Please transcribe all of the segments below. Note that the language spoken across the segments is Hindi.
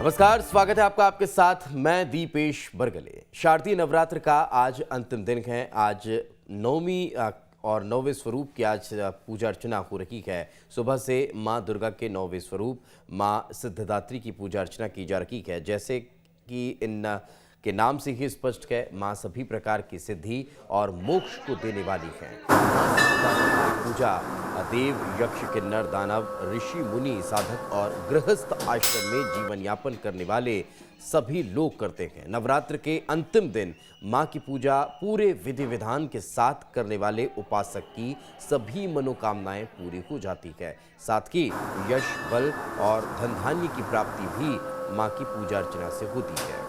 नमस्कार, स्वागत है आपका। आपके साथ मैं दीपेश बरगले। शारदीय नवरात्र का आज अंतिम दिन है। आज नवमी और नौवें स्वरूप की आज पूजा अर्चना हो रही है। सुबह से मां दुर्गा के नौवें स्वरूप मां सिद्धिदात्री की पूजा अर्चना की जा रही है। जैसे कि इन के नाम से ही स्पष्ट है, मां सभी प्रकार की सिद्धि और मोक्ष को देने वाली है। पूजा देव, यक्ष, किन्नर, दानव, ऋषि, मुनि, साधक और गृहस्थ आश्रम में जीवन यापन करने वाले सभी लोग करते हैं। नवरात्र के अंतिम दिन मां की पूजा पूरे विधि विधान के साथ करने वाले उपासक की सभी मनोकामनाएं पूरी हो जाती है। साथ ही यश, बल और धन धान्य की प्राप्ति भी मां की पूजा अर्चना से होती है।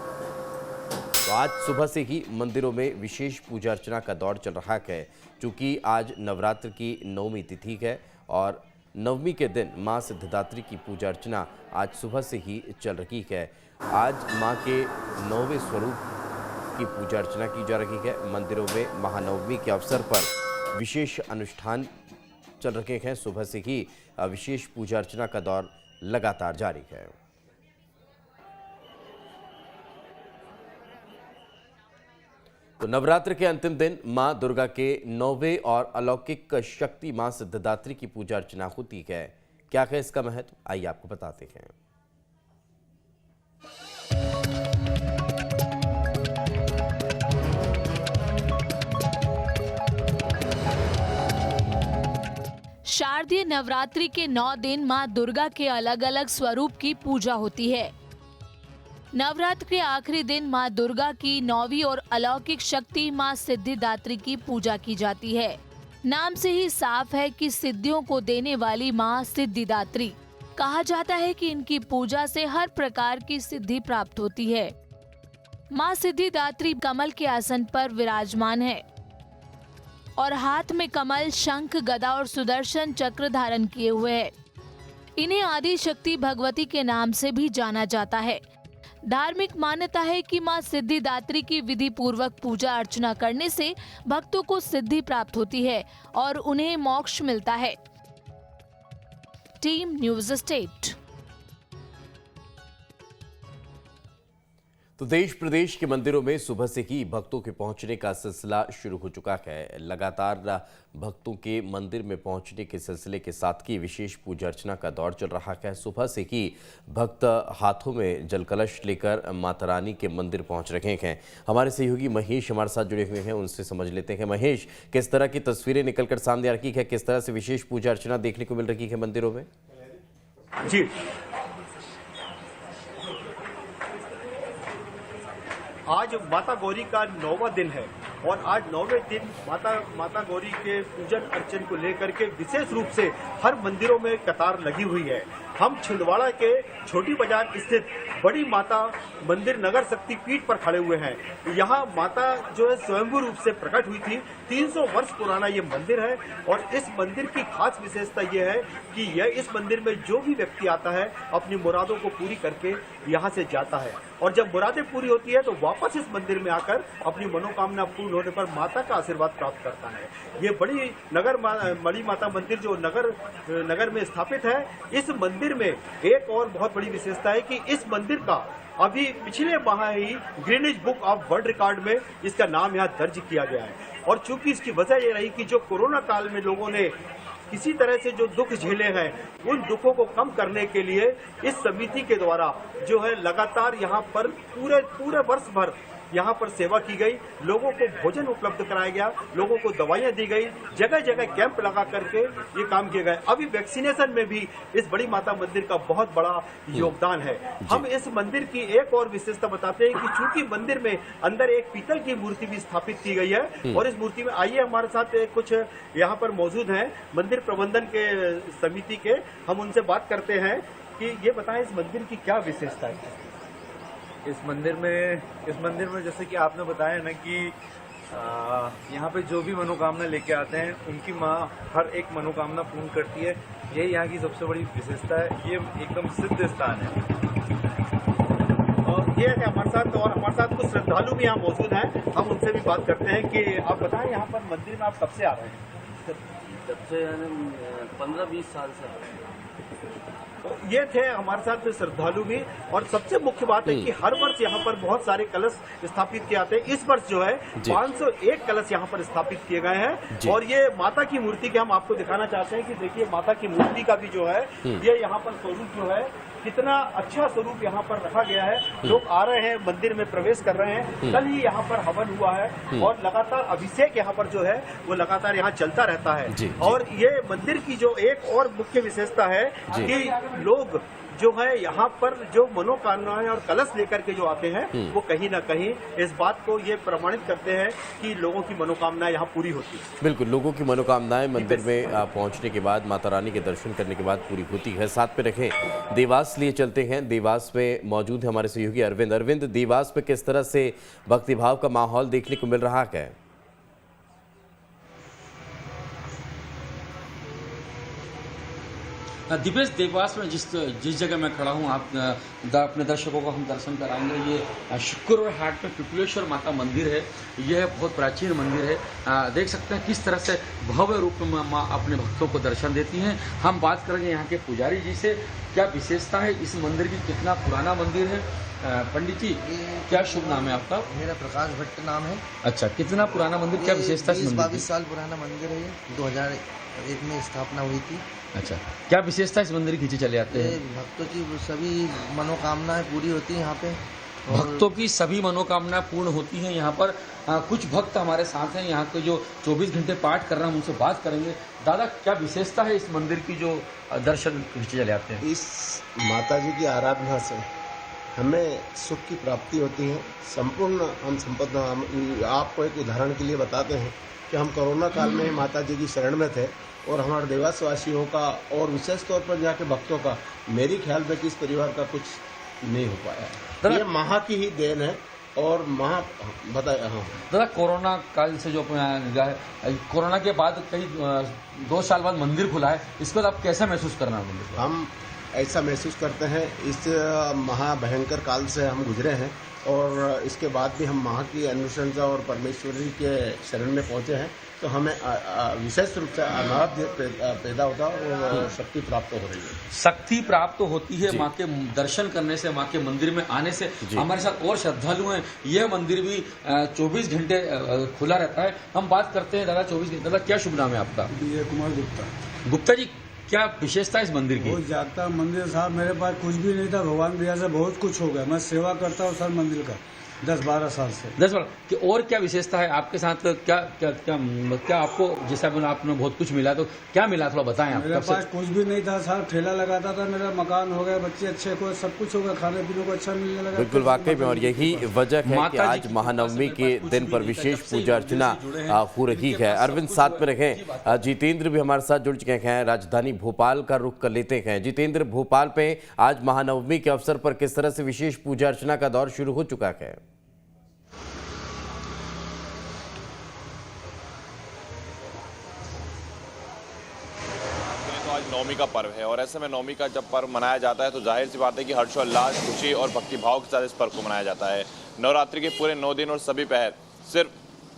तो आज सुबह से ही मंदिरों में विशेष पूजा अर्चना का दौर चल रहा है। चूँकि आज नवरात्र की नवमी तिथि है और नवमी के दिन मां सिद्धिदात्री की पूजा अर्चना आज सुबह से ही चल रही है। आज मां के नौवें स्वरूप की पूजा अर्चना की जा रही है। मंदिरों में महानवमी के अवसर पर विशेष अनुष्ठान चल रहे हैं। सुबह से ही विशेष पूजा अर्चना का दौर लगातार जारी है। तो नवरात्र के अंतिम दिन मां दुर्गा के नौवें और अलौकिक शक्ति मां सिद्धिदात्री की पूजा अर्चना होती है। क्या है इसका महत्व, आइए आपको बताते हैं। शारदीय नवरात्रि के 9 दिन मां दुर्गा के अलग अलग स्वरूप की पूजा होती है। नवरात्र के आखिरी दिन मां दुर्गा की 9वीं और अलौकिक शक्ति मां सिद्धिदात्री की पूजा की जाती है। नाम से ही साफ है कि सिद्धियों को देने वाली मां सिद्धिदात्री। कहा जाता है कि इनकी पूजा से हर प्रकार की सिद्धि प्राप्त होती है। मां सिद्धिदात्री कमल के आसन पर विराजमान है और हाथ में कमल, शंख, गदा और सुदर्शन चक्र धारण किए हुए है। इन्हें आदि शक्ति भगवती के नाम से भी जाना जाता है। धार्मिक मान्यता है कि मां सिद्धिदात्री की विधि पूर्वक पूजा अर्चना करने से भक्तों को सिद्धि प्राप्त होती है और उन्हें मोक्ष मिलता है। Team news state. तो देश प्रदेश के मंदिरों में सुबह से ही भक्तों के पहुंचने का सिलसिला शुरू हो चुका है। लगातार भक्तों के मंदिर में पहुंचने के सिलसिले के साथ ही विशेष पूजा अर्चना का दौर चल रहा है। सुबह से ही भक्त हाथों में जल कलश लेकर माता रानी के मंदिर पहुंच रहे हैं। हमारे सहयोगी महेश हमारे साथ जुड़े हुए हैं, उनसे समझ लेते हैं। महेश, किस तरह की तस्वीरें निकलकर सामने आ रही है, किस तरह से विशेष पूजा अर्चना देखने को मिल रही है मंदिरों में? जी, आज माता गौरी का 9वां दिन है और आज 9वें दिन माता गौरी के पूजन अर्चन को लेकर के विशेष रूप से हर मंदिरों में कतार लगी हुई है। हम छिंदवाड़ा के छोटी बाजार स्थित बड़ी माता मंदिर नगर शक्ति पीठ पर खड़े हुए हैं। यहाँ माता जो है स्वयंभू रूप से प्रकट हुई थी। 300 वर्ष पुराना ये मंदिर है और इस मंदिर की खास विशेषता ये है कि इस मंदिर में जो भी व्यक्ति आता है अपनी मुरादों को पूरी करके यहाँ से जाता है और जब मुरादें पूरी होती है तो वापस इस मंदिर में आकर अपनी मनोकामना पूर्ण होने पर माता का आशीर्वाद प्राप्त करता है। ये बड़ी माता मंदिर जो नगर में स्थापित है, इस मंदिर में एक और बहुत बड़ी विशेषता है कि इस मंदिर का अभी पिछले माह ही Guinness Book of World Record में इसका नाम यहाँ दर्ज किया गया है। और चूंकि इसकी वजह ये रही कि जो कोरोना काल में लोगों ने किसी तरह से जो दुख झेले हैं, उन दुखों को कम करने के लिए इस समिति के द्वारा जो है लगातार यहाँ पर पूरे वर्ष भर यहाँ पर सेवा की गई। लोगों को भोजन उपलब्ध कराया गया, लोगों को दवाइयाँ दी गई, जगह जगह कैंप लगा करके ये काम किए गए। अभी वैक्सीनेशन में भी इस बड़ी माता मंदिर का बहुत बड़ा योगदान है। हम इस मंदिर की एक और विशेषता बताते हैं कि चूंकि मंदिर में अंदर एक पीतल की मूर्ति भी स्थापित की गई है और इस मूर्ति में आइए हमारे साथ कुछ यहाँ पर मौजूद हैं मंदिर प्रबंधन के समिति के, हम उनसे बात करते हैं कि ये बताएं इस मंदिर की क्या विशेषता है। इस मंदिर में जैसे कि आपने बताया ना कि यहाँ पे जो भी मनोकामना लेके आते हैं उनकी माँ हर एक मनोकामना पूर्ण करती है। यही यहाँ की सबसे बड़ी विशेषता है। ये एकदम सिद्ध स्थान है। और ये है हमारे साथ कुछ श्रद्धालु भी यहाँ मौजूद हैं, हम उनसे भी बात करते हैं कि आप बताएं यहाँ पर मंदिर में आप कब से आ रहे हैं? तब से 15-20 साल से। ये थे हमारे साथ श्रद्धालु भी। और सबसे मुख्य बात है कि हर वर्ष यहाँ पर बहुत सारे कलश स्थापित किए जाते हैं। इस वर्ष जो है 501 कलश यहाँ पर स्थापित किए गए हैं। और ये माता की मूर्ति के हम आपको दिखाना चाहते हैं कि देखिए माता की मूर्ति का भी जो है ये यहाँ पर स्वरूप जो है कितना अच्छा स्वरूप यहाँ पर रखा गया है। लोग आ रहे हैं, मंदिर में प्रवेश कर रहे हैं। कल ही यहाँ पर हवन हुआ है और लगातार अभिषेक यहाँ पर जो है वो लगातार यहाँ चलता रहता है। और ये मंदिर की जो एक और मुख्य विशेषता है कि लोग जो है यहाँ पर जो मनोकामनाएं और कलश लेकर के जो आते हैं वो कहीं ना कहीं इस बात को ये प्रमाणित करते हैं कि लोगों की मनोकामनाएं यहाँ पूरी होती है। बिल्कुल, लोगों की मनोकामनाएं मंदिर में पहुंचने के बाद, माता रानी के दर्शन करने के बाद पूरी होती है। साथ में रखें, देवास लिए चलते हैं। देवास में मौजूद है हमारे सहयोगी अरविंद। अरविंद, देवास में किस तरह से भक्तिभाव का माहौल देखने को मिल रहा है? दिपेश, देवास में जिस जगह मैं खड़ा हूँ, आप अपने दर्शकों को हम दर्शन कराएंगे। ये शुक्रवार हाट में पिपलेश्वर माता मंदिर है। यह बहुत प्राचीन मंदिर है। देख सकते हैं किस तरह से भव्य रूप में माँ अपने भक्तों को दर्शन देती हैं। हम बात करेंगे यहाँ के पुजारी जी से, क्या विशेषता है इस मंदिर की, कितना पुराना मंदिर है। पंडित जी, क्या शुभ नाम है आपका? मेरा प्रकाश भट्ट नाम है। अच्छा, कितना पुराना मंदिर, क्या विशेषता है? 22 साल पुराना मंदिर है। 2001 में स्थापना हुई थी। अच्छा, क्या विशेषता इस मंदिर खींचे चले आते हैं? भक्तों की सभी मनोकामनाएं पूरी होती हैं यहाँ पे। भक्तों की सभी मनोकामनाएं पूर्ण होती हैं यहाँ पर। कुछ भक्त हमारे साथ हैं यहाँ के जो 24 घंटे पाठ कर रहे हैं, उनसे बात करेंगे। दादा, क्या विशेषता है इस मंदिर की जो दर्शन खींचे चले आते हैं? इस माता जी की आराधना से हमें सुख की प्राप्ति होती है। संपूर्ण हम संपदा, आपको एक उदाहरण के लिए बताते हैं कि हम कोरोना काल में माता जी की शरण में थे और हमारे देवासवासियों का और विशेष तौर पर यहाँ के भक्तों का, मेरी ख्याल में किस परिवार का कुछ नहीं हो पाया। ये महा की ही देन है। और महा बताया। हाँ दादा, कोरोना काल से जो कोरोना के बाद कई 2 साल बाद मंदिर खुला है, इसके बाद आप कैसा महसूस करना है मंदिर को? हम ऐसा महसूस करते हैं, इस महाभयंकर काल से हम गुजरे हैं और इसके बाद भी हम माँ की अनुशंसा और परमेश्वरी के शरण में पहुंचे हैं। तो हमें विशेष रूप से अनाद्य पैदा होता और शक्ति प्राप्त हो रही है। शक्ति प्राप्त होती है माँ के दर्शन करने से, माँ के मंदिर में आने से। हमारे साथ और श्रद्धालु हैं। यह मंदिर भी 24 घंटे खुला रहता है। हम बात करते हैं दादा 24 घंटे। दादा, क्या शुभ नाम है आपका? विजय कुमार गुप्ता। गुप्ता जी, क्या विशेषता है इस मंदिर की? बहुत जागता मंदिर साहब। मेरे पास कुछ भी नहीं था, भगवान दया से बहुत कुछ हो गया। मैं सेवा करता हूँ सर मंदिर का 10-12 साल से। 10-12 कि और क्या विशेषता है आपके साथ? क्या क्या क्या क्या आपको, जैसा आपने बहुत कुछ मिला, तो क्या मिला, थोड़ा बताएं आप। मेरे पास कुछ भी नहीं था साहब, ठेला लगाता था, मेरा मकान हो गया, बच्चे अच्छे को, सब कुछ हो गया, खाने पीने को अच्छा मिलने लगा। बिल्कुल, वाकई में। और यही वजह है कि आज महानवमी के दिन पर विशेष पूजा अर्चना हो रही है। अरविंद, साथ में रखें। जितेंद्र भी हमारे साथ जुड़ चुके हैं। राजधानी भोपाल का रुख कर लेते हैं। जितेंद्र, भोपाल पे आज महानवमी के अवसर पर किस तरह से विशेष पूजा अर्चना का दौर शुरू हो चुका है? नवमी का पर्व है और ऐसे में नवमी का जब पर्व मनाया जाता है तो जाहिर सी बात है कि हर्षोल्लास, खुशी और भक्तिभाव के साथ इस पर्व को मनाया जाता है। नवरात्रि के पूरे 9 दिन और सभी पहर सिर्फ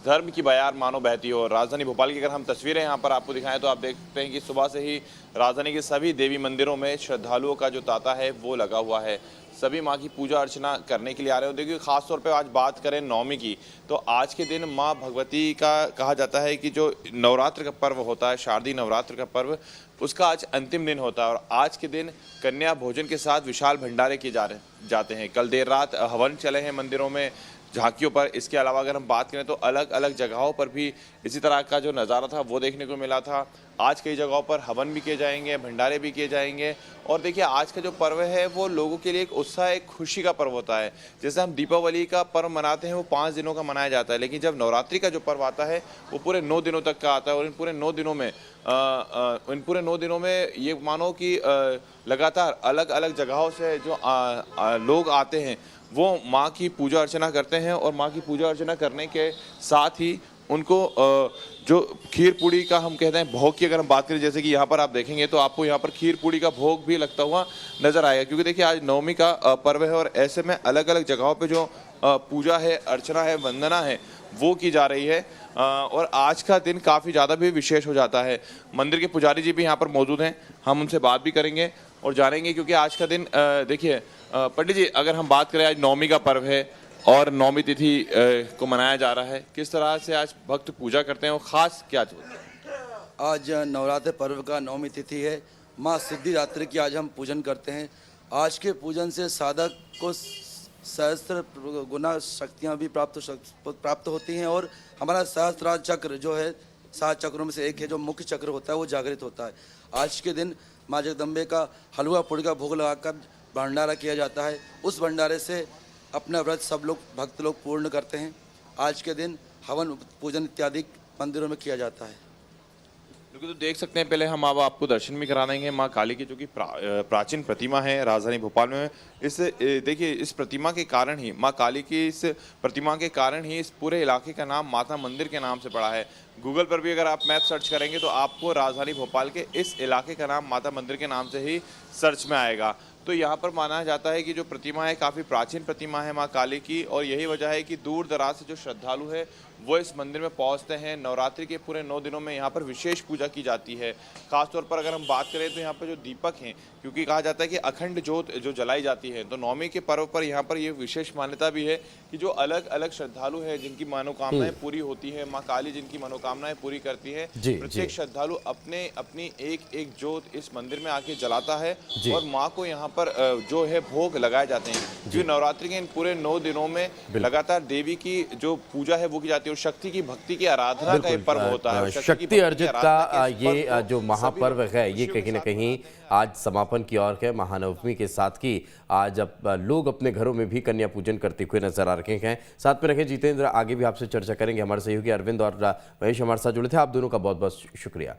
धर्म की बयार मानो बहती हो। राजधानी भोपाल की अगर हम तस्वीरें यहाँ पर आपको दिखाएं तो आप देखते हैं कि सुबह से ही राजधानी के सभी देवी मंदिरों में श्रद्धालुओं का जो तांता है वो लगा हुआ है। सभी माँ की पूजा अर्चना करने के लिए आ रहे हो। देखिए, खास तौर पे आज बात करें नवमी की, तो आज के दिन माँ भगवती का कहा जाता है कि जो नवरात्र का पर्व होता है, शारदीय नवरात्र का पर्व, उसका आज अंतिम दिन होता है। और आज के दिन कन्या भोजन के साथ विशाल भंडारे किए जाते हैं। कल देर रात हवन चले हैं मंदिरों में, झांकियों पर। इसके अलावा अगर हम बात करें तो अलग अलग जगहों पर भी इसी तरह का जो नज़ारा था वो देखने को मिला था। आज कई जगहों पर हवन भी किए जाएंगे, भंडारे भी किए जाएंगे। और देखिए, आज का जो पर्व है वो लोगों के लिए एक उत्साह, एक खुशी का पर्व होता है। जैसे हम दीपावली का पर्व मनाते हैं वो 5 दिनों का मनाया जाता है, लेकिन जब नवरात्रि का जो पर्व आता है वो पूरे 9 दिनों तक का आता है। और इन पूरे 9 दिनों में ये मानो कि लगातार अलग अलग जगहों से जो लोग आते हैं वो माँ की पूजा अर्चना करते हैं। और माँ की पूजा अर्चना करने के साथ ही उनको जो खीर पूड़ी का हम कहते हैं भोग की अगर हम बात करें, जैसे कि यहाँ पर आप देखेंगे तो आपको यहाँ पर खीर पूड़ी का भोग भी लगता हुआ नजर आएगा। क्योंकि देखिए, आज नवमी का पर्व है और ऐसे में अलग अलग जगहों पे जो पूजा है, अर्चना है, वंदना है, वो की जा रही है। और आज का दिन काफ़ी ज़्यादा भी विशेष हो जाता है। मंदिर के पुजारी जी भी यहाँ पर मौजूद हैं, हम उनसे बात भी करेंगे और जानेंगे, क्योंकि आज का दिन देखिए पंडित जी, अगर हम बात करें आज नवमी का पर्व है और नवमी तिथि को मनाया जा रहा है, किस तरह से आज भक्त पूजा करते हैं और खास क्या होता है? आज नवरात्र पर्व का नवमी तिथि है। माँ सिद्धिदात्री की आज हम पूजन करते हैं। आज के पूजन से साधक को सहस्त्र गुना शक्तियाँ भी प्राप्त होती हैं और हमारा सहस्त्रार चक्र जो है 7 चक्रों में से एक है, जो मुख्य चक्र होता है वो जागृत होता है। आज के दिन माँ जगदम्बे का हलवा पूड़ी का भोग लगाकर भंडारा किया जाता है। उस भंडारे से अपना व्रत सब लोग भक्त लोग पूर्ण करते हैं। आज के दिन हवन पूजन इत्यादि मंदिरों में किया जाता है। क्योंकि तो देख सकते हैं, पहले हम अब आपको दर्शन भी करा देंगे माँ काली की, जो कि प्राचीन प्रतिमा है राजधानी भोपाल में। इस देखिए इस प्रतिमा के कारण ही, माँ काली की इस प्रतिमा के कारण ही इस पूरे इलाके का नाम माता मंदिर के नाम से पड़ा है। गूगल पर भी अगर आप मैप सर्च करेंगे तो आपको राजधानी भोपाल के इस इलाके का नाम माता मंदिर के नाम से ही सर्च में आएगा। तो यहाँ पर माना जाता है कि जो प्रतिमा है काफ़ी प्राचीन प्रतिमा है माँ काली की, और यही वजह है कि दूर दराज से जो श्रद्धालु है वो इस मंदिर में पहुँचते हैं। नवरात्रि के पूरे 9 दिनों में यहाँ पर विशेष पूजा की जाती है। खासतौर पर अगर हम बात करें तो यहाँ पर जो दीपक हैं, क्योंकि कहा जाता है कि अखंड ज्योत जो जलाई जाती है, तो नवमी के पर्व पर यहाँ पर ये विशेष मान्यता भी है कि जो अलग अलग श्रद्धालु हैं जिनकी मनोकामनाएं पूरी होती है, माँ काली जिनकी मनोकामनाएं पूरी करती है, प्रत्येक श्रद्धालु अपनी एक एक ज्योत इस मंदिर में आके जलाता है और माँ को यहाँ पर जो है भोग लगाए जाते हैं। जो नवरात्रि के इन पूरे 9 दिनों में लगातार देवी की जो पूजा है वो की जाती है और शक्ति की भक्ति की आराधना का एक पर्व होता है। शक्ति अर्जित का ये जो महापर्व है ये कहीं ना कहीं आज समापन की ओर है। महानवमी के साथ की आज अब लोग अपने घरों में भी कन्या पूजन करते हुए नजर आ रहे हैं। साथ में रखें जितेंद्र, आगे भी आपसे चर्चा करेंगे। हमारे सहयोगी अरविंद और महेश हमारे साथ जुड़े थे। आप दोनों का बहुत बहुत शुक्रिया।